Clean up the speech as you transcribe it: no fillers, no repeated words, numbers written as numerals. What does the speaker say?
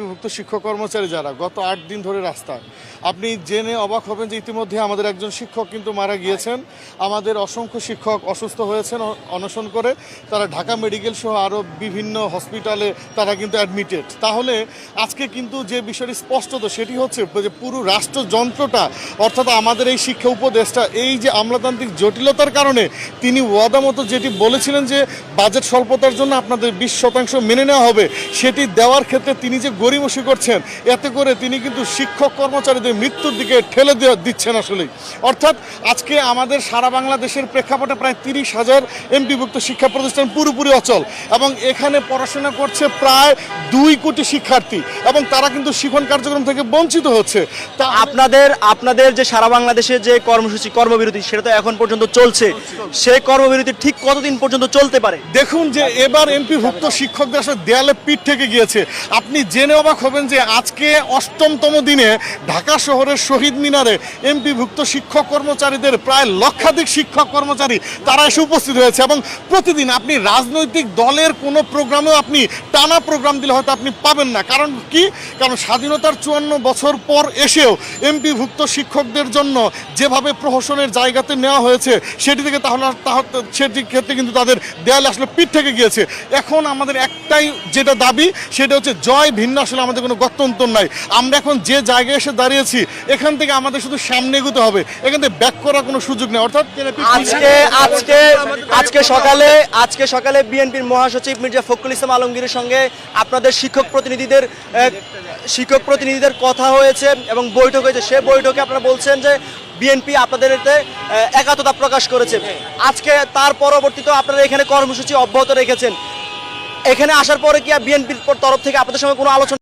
এমপিভুক্ত শিক্ষক কর্মচারী যারা গত ৮ দিন ধরে রাস্তায়, আপনি জেনে অবাক হবেন যে ইতিমধ্যে আমাদের একজন শিক্ষক কিন্তু মারা গিয়েছেন। আমাদের অসংখ্য শিক্ষক অসুস্থ হয়েছেন অনশন করে, তারা ঢাকা মেডিকেল সহ আরও বিভিন্ন হসপিটালে তারা কিন্তু অ্যাডমিটেড। তাহলে আজকে কিন্তু যে বিষয়টি স্পষ্টত সেটি হচ্ছে যে পুরো রাষ্ট্রযন্ত্রটা, অর্থাৎ আমাদের এই শিক্ষা উপদেষ্টা এই যে আমলাতান্ত্রিক জটিলতার কারণে তিনি ওয়াদা মতো যেটি বলেছিলেন যে বাজেট স্বল্পতার জন্য আপনাদের 20% মেনে নেওয়া হবে, সেটি দেওয়ার ক্ষেত্রে তিনি যে গড়িমসি করছেন, এতে করে তিনি কিন্তু শিক্ষক কর্মচারীদের মৃত্যুর দিকে ঠেলে দিচ্ছেন আসলেই। অর্থাৎ আজকে আমাদের সারা বাংলাদেশের প্রেক্ষাপটে প্রায় 30,000 এমপিভুক্ত শিক্ষা প্রতিষ্ঠান পুরোপুরি অচল, এবং এখানে পড়াশোনা করছে প্রায় 2 কোটি শিক্ষার্থী, এবং তারা কিন্তু শিক্ষণ কার্যক্রম থেকে বঞ্চিত হচ্ছে। তা আপনাদের যে সারা বাংলাদেশে যে কর্মসূচি কর্মবিরতি সেটা তো এখন পর্যন্ত চলছে, সেই কর্মবিরতি ঠিক কতদিন পর্যন্ত চলতে পারে? দেখুন যে এবার এমপিভুক্ত শিক্ষকদের আসলে দেয়ালে পিঠ থেকে গিয়েছে। আপনি জেনে অবাক হবেন যে আজকে 8তম দিনে ঢাকা শহরের শহীদ মিনারে এমপিভুক্ত শিক্ষক কর্মচারীদের প্রায় লক্ষাধিক শিক্ষক কর্মচারী তারা এসে উপস্থিত হয়েছে, এবং প্রতিদিন আপনি রাজনৈতিক দলের কোনো প্রোগ্রামেও আপনি টানা প্রোগ্রাম দিলে হয়তো আপনি পাবেন না। কারণ কি? কারণ স্বাধীনতার 54 বছর পর এসেও এমপিভুক্ত শিক্ষকদের জন্য যেভাবে প্রহসনের জায়গাতে নেওয়া হয়েছে সেটি থেকে সেটির ক্ষেত্রে কিন্তু তাদের দেয়ালে আসলে পিঠ থেকে গিয়েছে। এখন আমাদের একটাই যেটা দাবি সেটা হচ্ছে জয় ভিন্ন, আসলে আমাদের কোনো গত্যন্তর নাই। আমরা এখন যে জায়গায় এসে দাঁড়িয়েছি এখান থেকে আমাদের শুধু সামনে এগোতে হবে, এখান থেকে ব্যাক করার কোনো সুযোগ নেই। অর্থাৎ আজকে সকালে বিএনপির মহাসচিব মির্জা ফখরুল ইসলাম আলমগীরের সঙ্গে আপনাদের শিক্ষক প্রতিনিধিদের কথা হয়েছে এবং বৈঠক হয়েছে। সে বৈঠকে আপনারা বলছেন যে বিএনপি আপনাদের এতে একাত্মতা প্রকাশ করেছে। আজকে তার পরবর্তীতে আপনারা এখানে কর্মসূচি অব্যাহত রেখেছেন। এখানে আসার পরে কি বিএনপির তরফ থেকে আপনাদের সঙ্গে কোনো আলোচনা